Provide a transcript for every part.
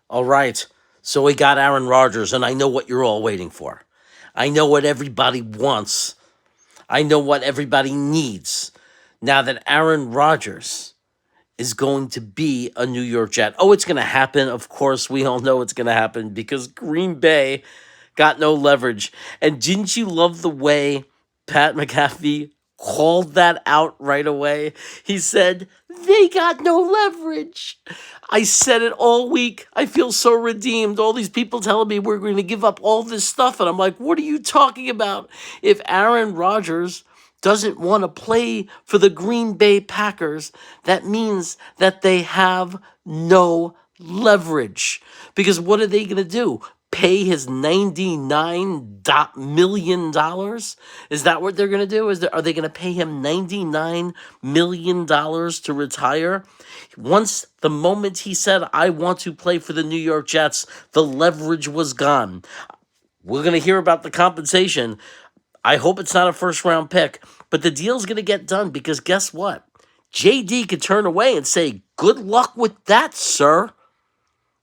All right. So we got Aaron Rodgers, and I know what you're all waiting for. I know what everybody wants. I know what everybody needs. Now that Aaron Rodgers is going to be a New York Jet. Oh, it's going to happen. Of course, we all know it's going to happen because Green Bay got no leverage. And didn't you love the way Pat McAfee called that out right away? He said, they got no leverage. I said it all week. I feel so redeemed. All these people telling me we're going to give up all this stuff. And I'm like, what are you talking about? If Aaron Rodgers doesn't want to play for the Green Bay Packers, that means that they have no leverage. Because what are they going to do? Pay his $99 million? Is that what they're going to do? Are they going to pay him $99 million to retire? The moment he said, I want to play for the New York Jets, the leverage was gone. We're going to hear about the compensation. I hope it's not a first round pick, but the deal's going to get done because guess what? JD could turn away and say, good luck with that, sir.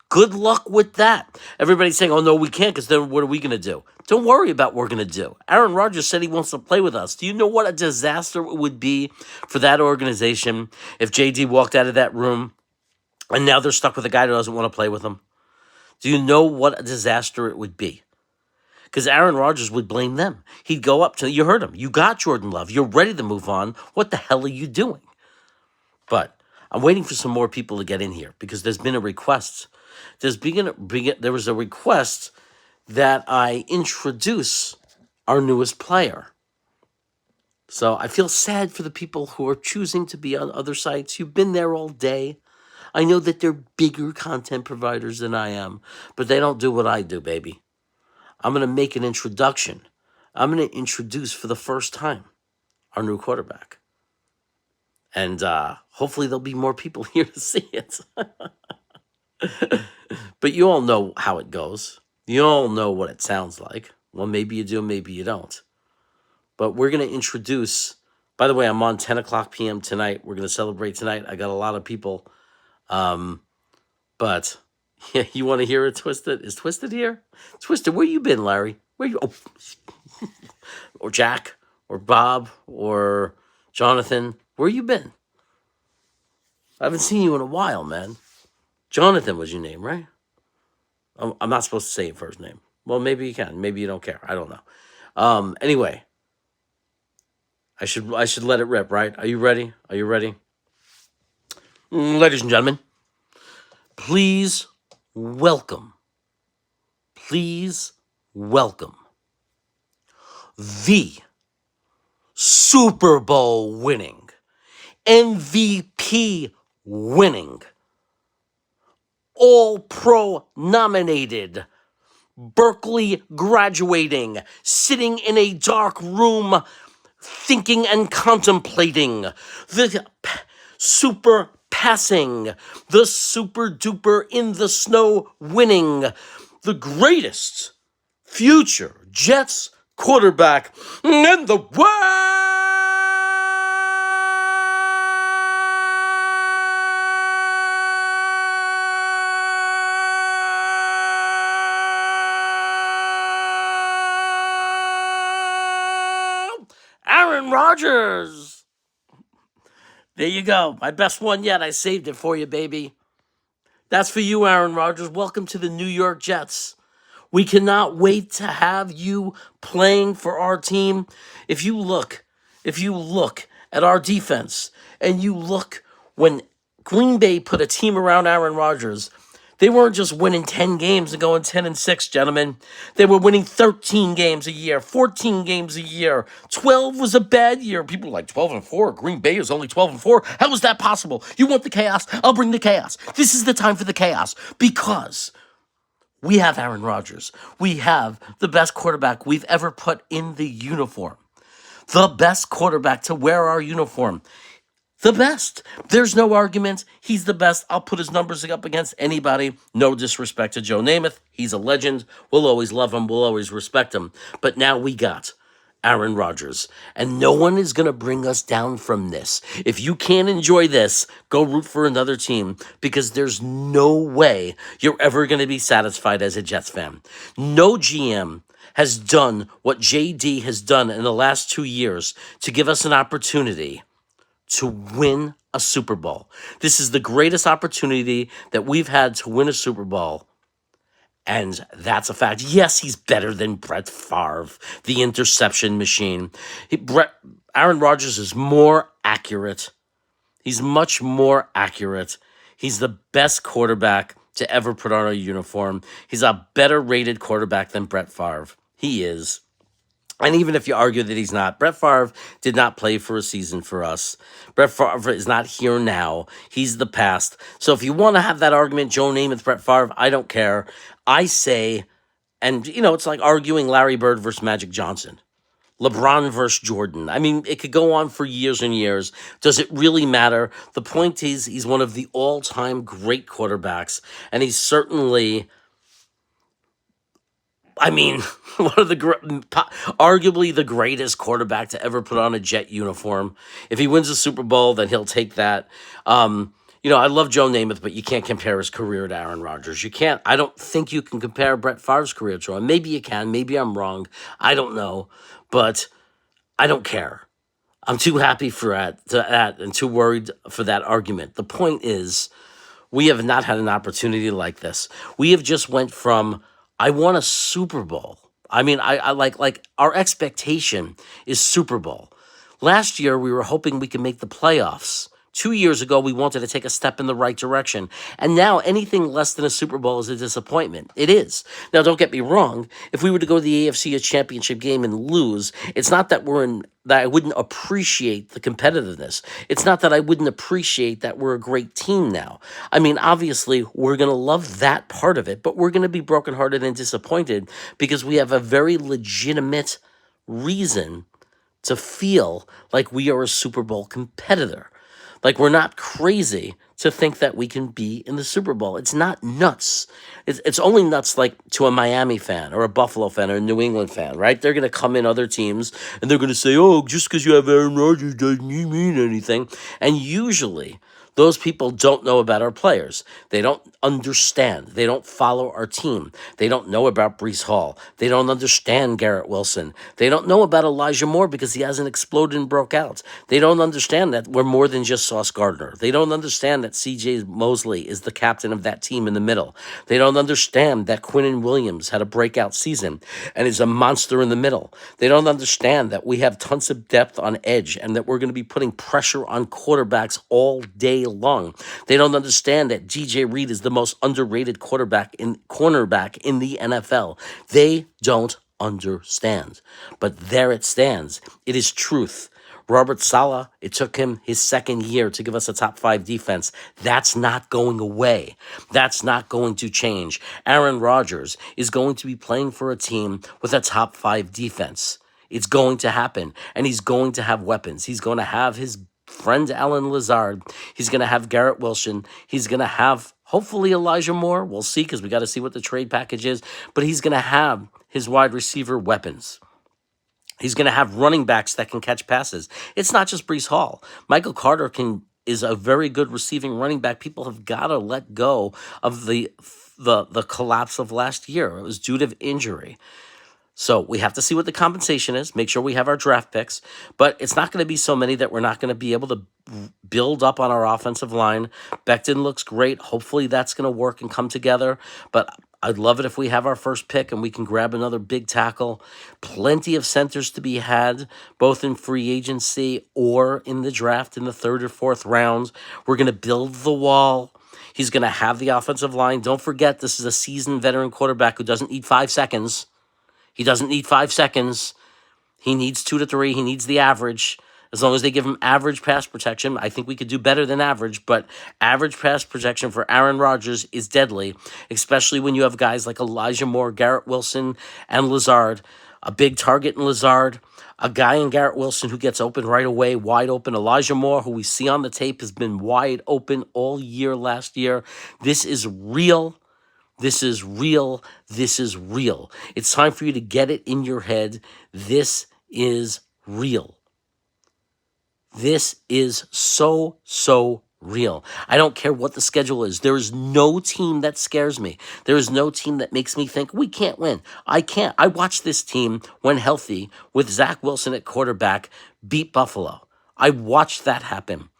Good luck with that. Everybody's saying, oh, no, we can't because then what are we going to do? Don't worry about what we're going to do. Aaron Rodgers said he wants to play with us. Do you know what a disaster it would be for that organization if JD walked out of that room and now they're stuck with a guy who doesn't want to play with them? Do you know what a disaster it would be? Because Aaron Rodgers would blame them. He'd go up to, you heard him, you got Jordan Love, you're ready to move on. What the hell are you doing? But I'm waiting for some more people to get in here because there's been a request. There was a request that I introduce our newest player. So I feel sad for the people who are choosing to be on other sites. You've been there all day. I know that they're bigger content providers than I am, but they don't do what I do, baby. I'm going to make an introduction. I'm going to introduce for the first time our new quarterback. And hopefully there'll be more people here to see it. But you all know how it goes. You all know what it sounds like. Well, maybe you do, maybe you don't. But we're going to introduce, by the way, I'm on 10 o'clock p.m. tonight. We're going to celebrate tonight. I got a lot of people. But yeah, you want to hear it, Twisted? Is Twisted here? Twisted, where you been, Larry? Where you? Oh. Or Jack, or Bob, or Jonathan. Where you been? I haven't seen you in a while, man. Jonathan was your name, right? I'm not supposed to say your first name. Well, maybe you can. Maybe you don't care. I don't know. Anyway, I should let it rip, right? Are you ready? Are you ready? Ladies and gentlemen, please welcome the Super Bowl winning, MVP winning, All-Pro nominated, Berkeley graduating, sitting in a dark room, thinking and contemplating, the super passing, the super duper in the snow winning, the greatest future Jets quarterback in the world. Aaron Rodgers. There you go. My best one yet. I saved it for you, baby. That's for you, Aaron Rodgers. Welcome to the New York Jets. We cannot wait to have you playing for our team. If you look at our defense and you look when Green Bay put a team around Aaron Rodgers, they weren't just winning 10 games and going 10-6, gentlemen. They were winning 13 games a year, 14 games a year. 12 was a bad year. People are like 12-4. Green Bay is only 12-4. How is that possible? You want the chaos? I'll bring the chaos. This is the time for the chaos because we have Aaron Rodgers. We have the best quarterback we've ever put in the uniform. The best quarterback to wear our uniform. The best. There's no argument. He's the best. I'll put his numbers up against anybody. No disrespect to Joe Namath. He's a legend. We'll always love him. We'll always respect him. But now we got Aaron Rodgers. And no one is going to bring us down from this. If you can't enjoy this, go root for another team because there's no way you're ever going to be satisfied as a Jets fan. No GM has done what JD has done in the last 2 years to give us an opportunity to win a Super Bowl. This is the greatest opportunity that we've had to win a Super Bowl. And that's a fact. Yes, he's better than Brett Favre, the interception machine. Aaron Rodgers is more accurate. He's much more accurate. He's the best quarterback to ever put on a uniform. He's a better rated quarterback than Brett Favre. He is. And even if you argue that he's not, Brett Favre did not play for a season for us. Brett Favre is not here now. He's the past. So if you want to have that argument, Joe Namath, Brett Favre, I don't care. I say, and it's like arguing Larry Bird versus Magic Johnson, LeBron versus Jordan. I mean, it could go on for years and years. Does it really matter? The point is, he's one of the all-time great quarterbacks, and he's certainly, I mean, one of the arguably the greatest quarterback to ever put on a Jet uniform. If he wins a Super Bowl, then he'll take that. I love Joe Namath, but you can't compare his career to Aaron Rodgers. You can't. I don't think you can compare Brett Favre's career to him. Maybe you can. Maybe I'm wrong. I don't know, but I don't care. I'm too happy for that and too worried for that argument. The point is, we have not had an opportunity like this. We have just went from, I won a Super Bowl. I mean, I like our expectation is Super Bowl. Last year, we were hoping we could make the playoffs. 2 years ago, we wanted to take a step in the right direction. And now anything less than a Super Bowl is a disappointment. It is. Now, don't get me wrong. If we were to go to the AFC championship game and lose, it's not that that I wouldn't appreciate the competitiveness. It's not that I wouldn't appreciate that we're a great team now. I mean, obviously, we're going to love that part of it, but we're going to be brokenhearted and disappointed because we have a very legitimate reason to feel like we are a Super Bowl competitor. Like, we're not crazy to think that we can be in the Super Bowl. It's not nuts. It's only nuts, like, to a Miami fan or a Buffalo fan or a New England fan, right? They're going to come in other teams, and they're going to say, oh, just because you have Aaron Rodgers doesn't mean anything. And usually, those people don't know about our players. They don't understand. They don't follow our team. They don't know about Breece Hall. They don't understand Garrett Wilson. They don't know about Elijah Moore because he hasn't exploded and broke out. They don't understand that we're more than just Sauce Gardner. They don't understand that C.J. Mosley is the captain of that team in the middle. They don't understand that Quinnen Williams had a breakout season and is a monster in the middle. They don't understand that we have tons of depth on edge and that we're going to be putting pressure on quarterbacks all day long. They don't understand that DJ Reed is the most underrated cornerback in the NFL. They don't understand. But there it stands. It is truth. Robert Saleh, it took him his second year to give us a top 5 defense. That's not going away. That's not going to change. Aaron Rodgers is going to be playing for a team with a top 5 defense. It's going to happen, and he's going to have weapons. He's going to have his friend Alan Lazard. He's going to have Garrett Wilson. He's going to have, hopefully, Elijah Moore. We'll see, because we got to see what the trade package is. But he's going to have his wide receiver weapons. He's going to have running backs that can catch passes. It's not just Breece Hall. Michael Carter is a very good receiving running back. People have got to let go of the collapse of last year. It was due to injury. So we have to see what the compensation is, make sure we have our draft picks, but it's not going to be so many that we're not going to be able to build up on our offensive line. Becton looks great. Hopefully that's going to work and come together, but I'd love it if we have our first pick and we can grab another big tackle. Plenty of centers to be had, both in free agency or in the draft in the 3rd or 4th round. We're going to build the wall. He's going to have the offensive line. Don't forget, this is a seasoned veteran quarterback who doesn't need 5 seconds. He doesn't need 5 seconds. He needs 2 to 3. He needs the average. As long as they give him average pass protection, I think we could do better than average, but average pass protection for Aaron Rodgers is deadly, especially when you have guys like Elijah Moore, Garrett Wilson, and Lazard. A big target in Lazard, a guy in Garrett Wilson who gets open right away, wide open. Elijah Moore, who we see on the tape, has been wide open all year last year. This is real. This is real. This is real. It's time for you to get it in your head. This is real. This is so, so real. I don't care what the schedule is. There is no team that scares me. There is no team that makes me think we can't win. I can't. I watched this team, when healthy, with Zach Wilson at quarterback, beat Buffalo. I watched that happen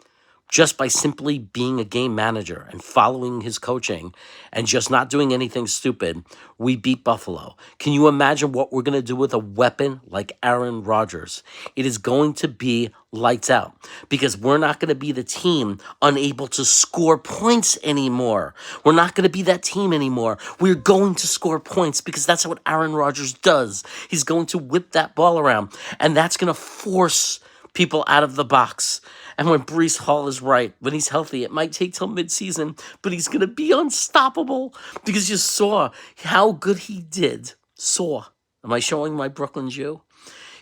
just by simply being a game manager and following his coaching and just not doing anything stupid. We beat Buffalo. Can you imagine what we're going to do with a weapon like Aaron Rodgers? It is going to be lights out because we're not going to be the team unable to score points anymore. We're not going to be that team anymore. We're going to score points because that's what Aaron Rodgers does. He's going to whip that ball around, and that's going to force people out of the box. And when Breece Hall is right, when he's healthy, it might take till midseason, but he's going to be unstoppable because you saw how good he did. Am I showing my Brooklyn Jew?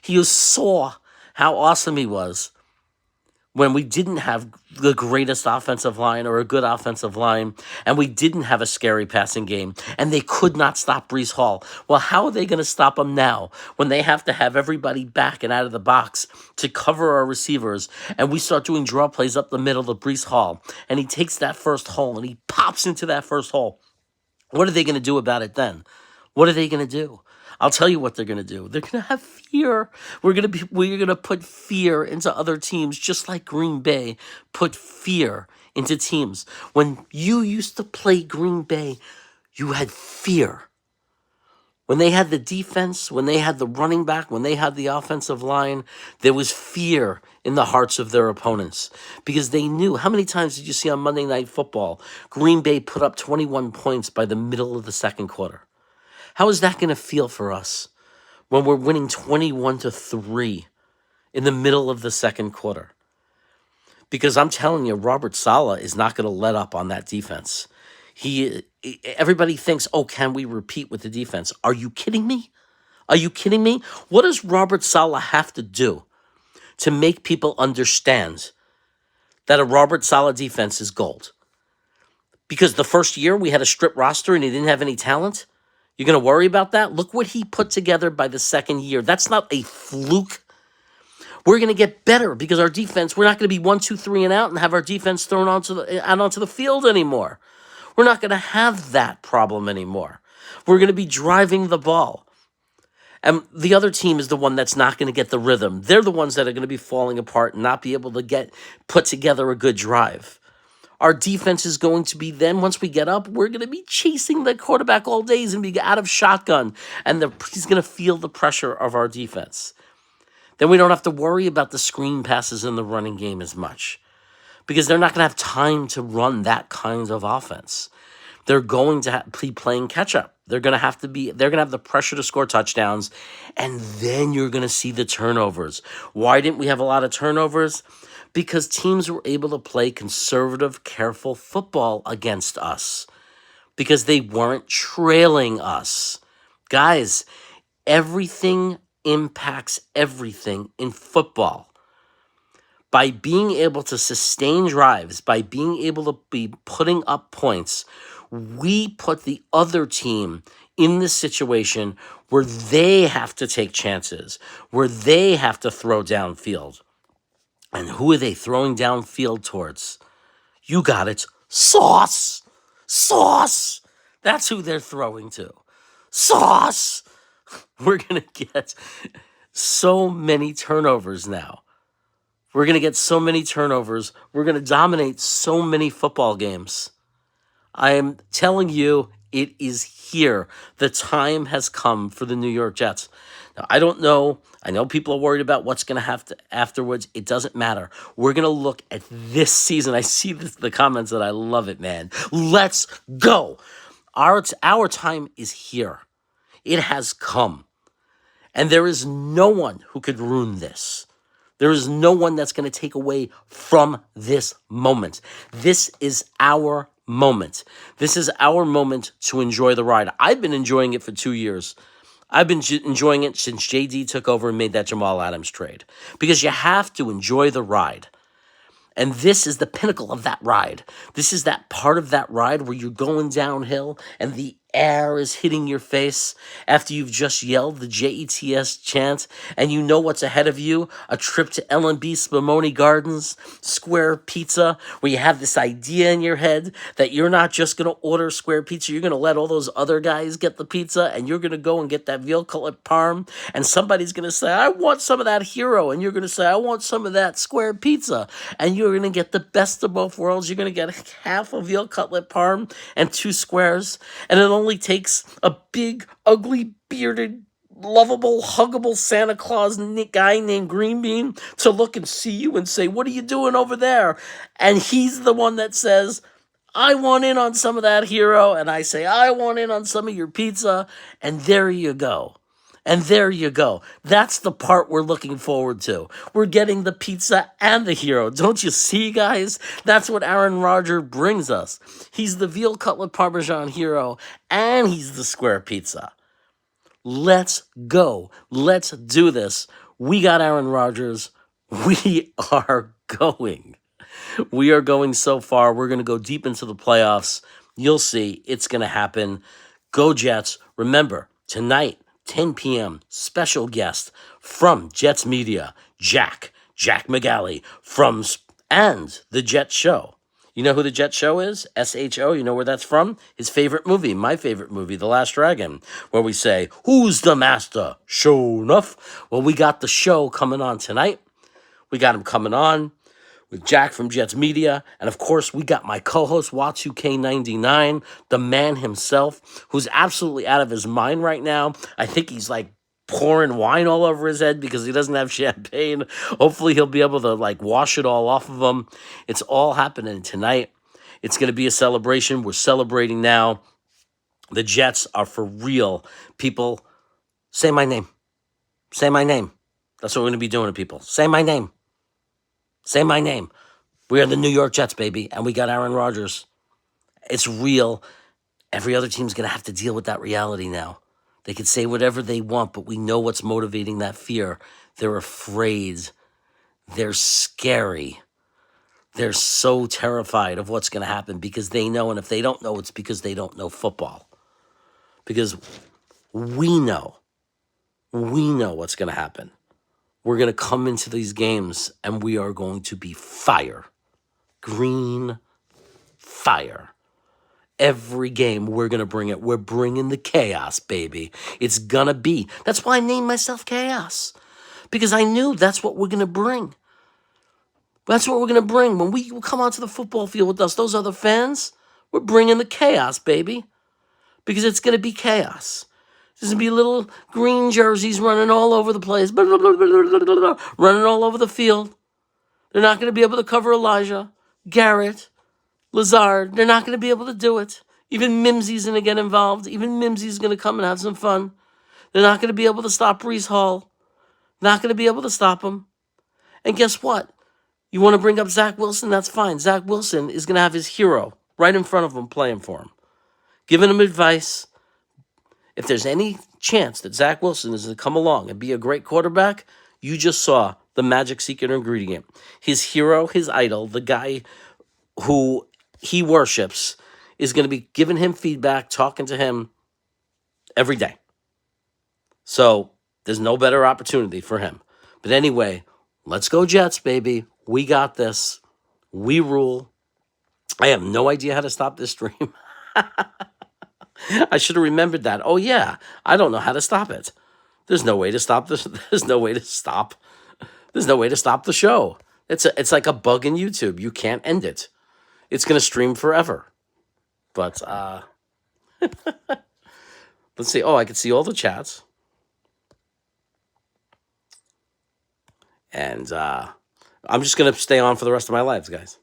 You saw how awesome he was when we didn't have the greatest offensive line or a good offensive line, and we didn't have a scary passing game, and they could not stop Breece Hall. Well, how are they going to stop him now when they have to have everybody back and out of the box to cover our receivers, and we start doing draw plays up the middle of Breece Hall, and he takes that first hole, and he pops into that first hole? What are they going to do about it then? What are they going to do? I'll tell you what they're going to do. They're going to have fear. We're going to put fear into other teams, just like Green Bay put fear into teams. When you used to play Green Bay, you had fear. When they had the defense, when they had the running back, when they had the offensive line, there was fear in the hearts of their opponents because they knew. How many times did you see on Monday Night Football, Green Bay put up 21 points by the middle of the second quarter? How is that going to feel for us when we're winning 21-3 in the middle of the second quarter? Because I'm telling you, Robert Saleh is not going to let up on that defense. Everybody thinks, oh, can we repeat with the defense? Are you kidding me? Are you kidding me? What does Robert Saleh have to do to make people understand that a Robert Saleh defense is gold? Because the first year we had a strip roster and he didn't have any talent? You're going to worry about that? Look what he put together by the second year. That's not a fluke. We're going to get better because our defense, we're not going to be 1, 2, 3 and out and have our defense thrown out onto the field anymore. We're not going to have that problem anymore. We're going to be driving the ball. And the other team is the one that's not going to get the rhythm. They're the ones that are going to be falling apart and not be able to put together a good drive. Our defense is going to be then, once we get up, we're going to be chasing the quarterback all day. He's going to be out of shotgun, and he's going to feel the pressure of our defense. Then we don't have to worry about the screen passes in the running game as much because they're not going to have time to run that kind of offense. They're going to be playing catch-up. They're going to have the pressure to score touchdowns, and then you're going to see the turnovers. Why didn't we have a lot of turnovers? Because teams were able to play conservative, careful football against us because they weren't trailing us. Guys, everything impacts everything in football. By being able to sustain drives, by being able to be putting up points, we put the other team in this situation where they have to take chances, where they have to throw downfield. And who are they throwing downfield towards? You got it. Sauce. Sauce. That's who they're throwing to. Sauce. We're going to get so many turnovers now. We're going to get so many turnovers. We're going to dominate so many football games. I am telling you, it is here. The time has come for the New York Jets. Now, I don't know. I know people are worried about what's going to happen afterwards. It doesn't matter. We're going to look at this season. I see the comments that I love it, man. Let's go. Our time is here. It has come. And there is no one who could ruin this. There is no one that's going to take away from this moment. This is our moment. This is our moment to enjoy the ride. I've been enjoying it for 2 years. I've been enjoying it since JD took over and made that Jamal Adams trade. Because you have to enjoy the ride. And this is the pinnacle of that ride. This is that part of that ride where you're going downhill and the air is hitting your face after you've just yelled the JETS chant, and you know what's ahead of you, a trip to L&B Spumoni Gardens, Square Pizza, where you have this idea in your head that you're not just going to order Square Pizza, you're going to let all those other guys get the pizza, and you're going to go and get that veal cutlet parm, and somebody's going to say, I want some of that hero, and you're going to say, I want some of that Square Pizza, and you're going to get the best of both worlds. You're going to get half a veal cutlet parm and 2 squares, and it only takes a big, ugly, bearded, lovable, huggable Santa Claus guy named Green Bean to look and see you and say, what are you doing over there? And he's the one that says, I want in on some of that hero, and I say, I want in on some of your pizza, and there you go. And there you go. That's the part we're looking forward to. We're getting the pizza and the hero. Don't you see, guys? That's what Aaron Rodgers brings us. He's the veal cutlet parmesan hero, and he's the square pizza. Let's go. Let's do this. We got Aaron Rodgers. We are going. We are going so far. We're going to go deep into the playoffs. You'll see. It's going to happen. Go Jets. Remember, tonight, 10 p.m., special guest from Jets Media, Jack McGalley, and The Jet Show. You know who The Jet Show is? SHO. You know where that's from? His favorite movie, my favorite movie, The Last Dragon, where we say, who's the master? Show enough. Well, we got the show coming on tonight. We got him coming on with Jack from Jets Media. And of course, we got my co-host, Watu-K99, the man himself, who's absolutely out of his mind right now. I think he's like pouring wine all over his head because he doesn't have champagne. Hopefully he'll be able to like wash it all off of him. It's all happening tonight. It's going to be a celebration. We're celebrating now. The Jets are for real. People, say my name. Say my name. That's what we're going to be doing to people. Say my name. Say my name. We are the New York Jets, baby, and we got Aaron Rodgers. It's real. Every other team's going to have to deal with that reality now. They can say whatever they want, but we know what's motivating that fear. They're afraid. They're scary. They're so terrified of what's going to happen because they know, and if they don't know, it's because they don't know football. Because we know what's going to happen. We're going to come into these games and we are going to be fire. Green fire. Every game, we're going to bring it. We're bringing the chaos, baby. It's going to be. That's why I named myself Chaos. Because I knew that's what we're going to bring. That's what we're going to bring. When we come onto the football field with us, those other fans, we're bringing the chaos, baby. Because it's going to be chaos. There's going to be little green jerseys running all over the place, running all over the field. They're not going to be able to cover Elijah, Garrett, Lazard. They're not going to be able to do it. Even Mimsy's going to get involved. Even Mimsy's going to come and have some fun. They're not going to be able to stop Breece Hall. Not going to be able to stop him. And guess what? You want to bring up Zach Wilson? That's fine. Zach Wilson is going to have his hero right in front of him playing for him, giving him advice. If there's any chance that Zach Wilson is going to come along and be a great quarterback, you just saw the magic secret ingredient. His hero, his idol, the guy who he worships, is going to be giving him feedback, talking to him every day. So there's no better opportunity for him. But anyway, let's go Jets, baby. We got this. We rule. I have no idea how to stop this stream. I should have remembered that. Oh, yeah. I don't know how to stop it. There's no way to stop this. There's no way to stop. There's no way to stop the show. It's like a bug in YouTube. You can't end it. It's going to stream forever. But let's see. Oh, I can see all the chats. And I'm just going to stay on for the rest of my lives, guys.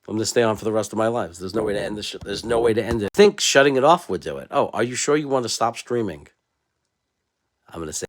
I'm going to stay on for the rest of my lives. There's no way to end this. There's no way to end it. I think shutting it off would do it. Oh, are you sure you want to stop streaming? I'm going to say.